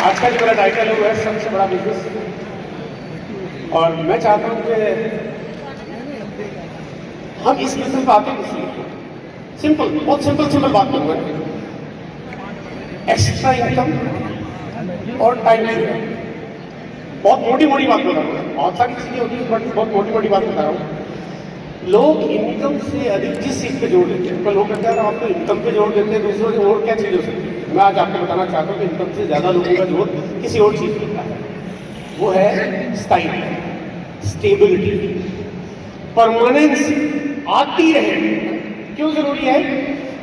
आज का जो मेरा टाइटल है वो है सबसे बड़ा बिजनेस। और मैं चाहता हूँ कि हम इस बिजनेस पे आते किस लिए? सिंपल, बहुत सिंपल बात करूँगा। एक्स्ट्रा इनकम और टाइम फ्रीडम। बहुत मोटी बात बता रहा हूँ, बहुत सारी चीजें होती है बट बहुत मोटी बात बता रहा हूँ। लोग इनकम से अधिक किस चीज पे जोड़ देते हैं? लोग कहते हैं आप तो इनकम पे जोड़ देते हैं, दूसरों से और क्या चीज हो सकती है? मैं आज आपको बताना चाहता हूँ कि इनकम से ज्यादा लोगों का जोड़ किसी और चीज पे होता है। वो है स्टाइल, स्टेबिलिटी, परमानेंस आती रहे। क्यों जरूरी है?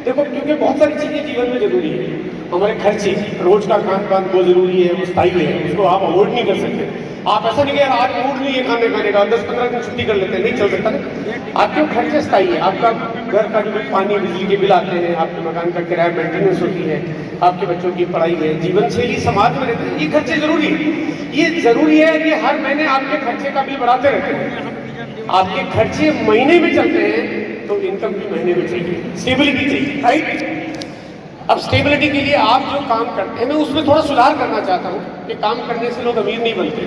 देखो, क्योंकि बहुत सारी चीजें जीवन में जरूरी है। हमारे खर्चे, रोज का खान पान वो जरूरी है, वो स्थायी है, उसको आप अवॉइड नहीं कर सकते। आप ऐसा नहीं कि यार आज मूड नहीं है खाने का, 10-15 दिन छुट्टी कर लेते हैं, नहीं चल सकता ना। आपके खर्चे स्थायी है, आपका घर का जो पानी बिजली के बिल आते हैं, आपके मकान का किराया मेंटेनेंस होती है, आपके बच्चों की पढ़ाई है, जीवन शैली समाज में रहते हैं, ये खर्चे जरूरी है। ये जरूरी है कि हर महीने आपके खर्चे का बिल बढ़ाते रहते हैं। आपके खर्चे महीने में चलते हैं तो इनकम भी महीने में चाहिए, स्टेबिलिटी चाहिए, राइट? अब स्टेबिलिटी के लिए आप जो काम करते हैं, मैं उसमें थोड़ा सुधार करना चाहता हूँ कि काम करने से लोग अमीर नहीं बनते।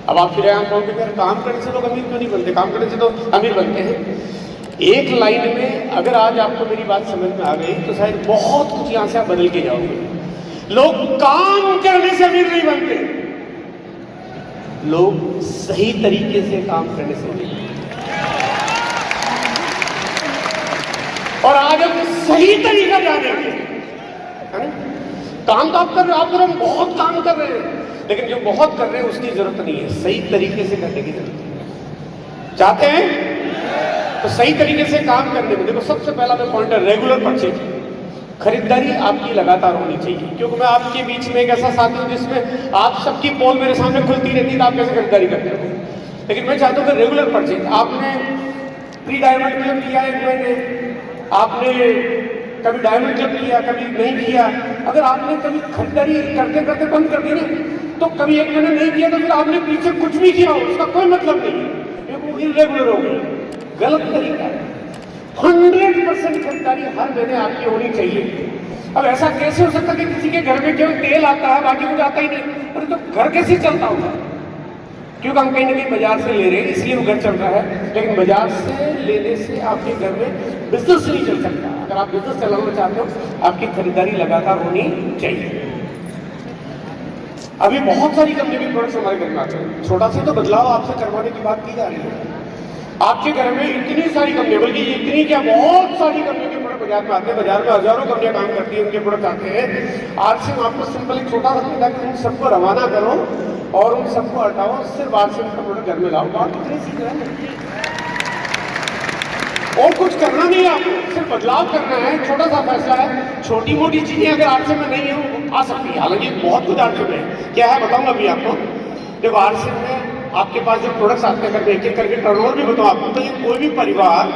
अब आप फिर आम कहोगे कि काम करने से लोग अमीर क्यों नहीं बनते? काम करने से तो अमीर बनते हैं। एक लाइन में अगर आज आपको मेरी बात समझ में आ गई तो शायद बहुत कुछ यहाँ से आप बदल के जाओगे। लोग काम करने से अमीर नहीं बनते, लोग सही तरीके से काम करने से अमीर बनते। और आज हम सही तरीका जानेंगे, है ना? काम तो आप कर रहे हो, आप कर रहे हो, बहुत काम कर रहे हैं, लेकिन जो बहुत कर रहे हैं उसकी जरूरत नहीं है, सही तरीके से करने की जरूरत है। चाहते हैं तो सही तरीके से काम करने में देखो, सबसे पहला मैं पॉइंट है रेगुलर परचेज। खरीदारी आपकी लगातार होनी चाहिए, क्योंकि मैं आपके बीच में एक ऐसा साथी हूं जिसमें आप सबकी पोल मेरे सामने खुलती रहती है, तो आप कैसे खरीदारी करते हो? लेकिन मैं चाहता हूं कि रेगुलर परचेज। आपने प्री डायमंड क्लब किया एक महीने, आपने कभी डायमंड क्लब किया, कभी नहीं किया। अगर आपने कभी खरीदारी करते करते बंद कर दी ना, तो कभी एक महीने नहीं किया, तो फिर आपने पीछे कुछ भी किया हो उसका कोई मतलब नहीं है, वो इरेगुलर हो गई, गलत तरीका है। 100% खरीदारी हर महीने आपकी होनी चाहिए। अब ऐसा कैसे हो सकता है कि किसी के घर में केवल तेल आता है, बाकी कुछ आता ही नहीं? अरे तो घर कैसे चलता होगा? क्योंकि हम कहीं ना कहीं बाजार से ले रहे हैं, इसलिए वो घर चल रहा है। लेकिन बाजार से लेने से आपके घर में बिजनेस नहीं चल सकता। अगर आप बिजनेस चलाना चाहते हो, आपकी खरीदारी लगातार होनी चाहिए। अभी बहुत सारी कंपनी के प्रोडक्ट्स हमारे घर में आते हैं, छोटा सा तो बदलाव आपसे करवाने की बात की जा रही है। आपके घर में इतनी सारी कंपनियां, बल्कि इतनी क्या बहुत सारी कंपनियों के प्रोडक्ट बाजार में आते हैं, बाजार में हजारों कंपनियां काम करती हैं, उनके प्रोडक्ट आते हैं। आज से मैं आपको सिंपल एक छोटा सा कहता कि उन सबको रवाना करो और उन सबको हटाओ, सिर्फ आरसीएम का प्रोडक्ट घर में लाओ। बात कितनी सीख रहे हैं, और कुछ करना नहीं है आपको, सिर्फ बदलाव करना है। छोटा सा फैसला है, छोटी मोटी चीजें अगर आरसीएम में नहीं है वो आ सकती है, हालांकि बहुत कुछ आरसीएम है। क्या है बताऊंगा अभी आपको। देखो, आरसीएम में आपके पास जो प्रोडक्ट्स आते हैं, अगर एक एक करके टर्नओवर भी बताऊं आपको, तो ये कोई भी परिवार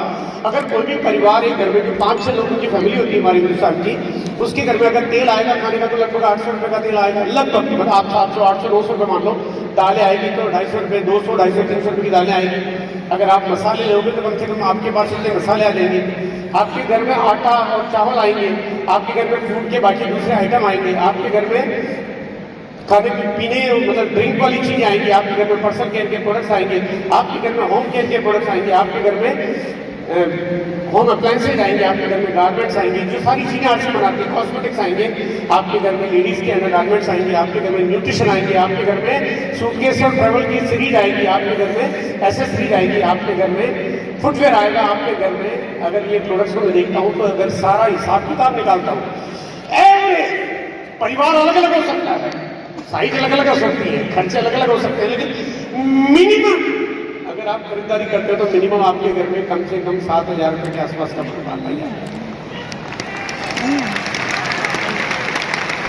एक घर में जो 5-6 लोगों की फैमिली होती है हमारे हिंदुस्तान की, उसके घर में अगर तेल आएगा खाने का तो लगभग 800 रुपये का तेल आएगा, लगभग। मतलब आप 700, 800, 900 रुपये मान लो। दालें आएगी तो 250 रुपये, 200, 250, 300 रुपये की दालें आएगी। अगर आप मसाले लोगे तो कम से कम आपके पास इतने मसाले आ जाएंगे। आपके घर में आटा और चावल आएंगे, आपके घर में फूड के बाकी दूसरे आइटम आएंगे, आपके घर में खाने पीने मतलब ड्रिंक वाली चीजें आएंगी, आपके घर में पर्सनल केयर के प्रोडक्ट्स आएंगे, आपके घर में होम केयर के प्रोडक्ट्स आएंगे, आपके घर में होम अप्लायंसेज आएंगे, आपके घर में गारमेंट्स आएंगे, जो सारी चीजें आपसे बनाती है, कॉस्मेटिक्स आएंगे, आपके घर में लेडीज के अंडर गारमेंट्स आएंगे, आपके घर में न्यूट्रिशन आएंगे, आपके घर में सूटकेस और ट्रैवल की सीरीज आएगी, आपके घर में एसेसरीज आएगी, आपके घर में फुटवेयर आएगा, आपके घर में। अगर ये प्रोडक्ट्स को मैं देखता हूँ तो अगर सारा हिसाब किताब निकालता हूँ, एवरेज परिवार अलग अलग हो सकता है, साइज अलग अलग हो सकती है, खर्चे अलग अलग हो सकते हैं, लेकिन मिनिमम अगर आप खरीदारी करते हो तो मिनिमम आपके घर में कम से कम 7,000 रुपए के आसपास का प्रोडक्ट आता ही है।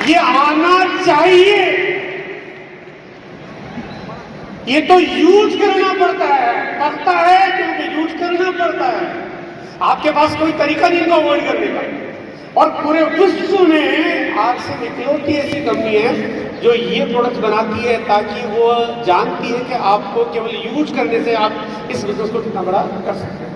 ये आना चाहिए, ये तो यूज करना पड़ता है क्योंकि यूज करना पड़ता है। आपके पास कोई तरीका नहीं इनको अवॉइड करने का। और पूरे विश्व में आज से इकलौती ऐसी कंपनी है जो ये प्रोडक्ट बनाती है ताकि वो जानती है कि आपको केवल यूज करने से आप इस बिजनेस को कितना बड़ा कर सकते हैं।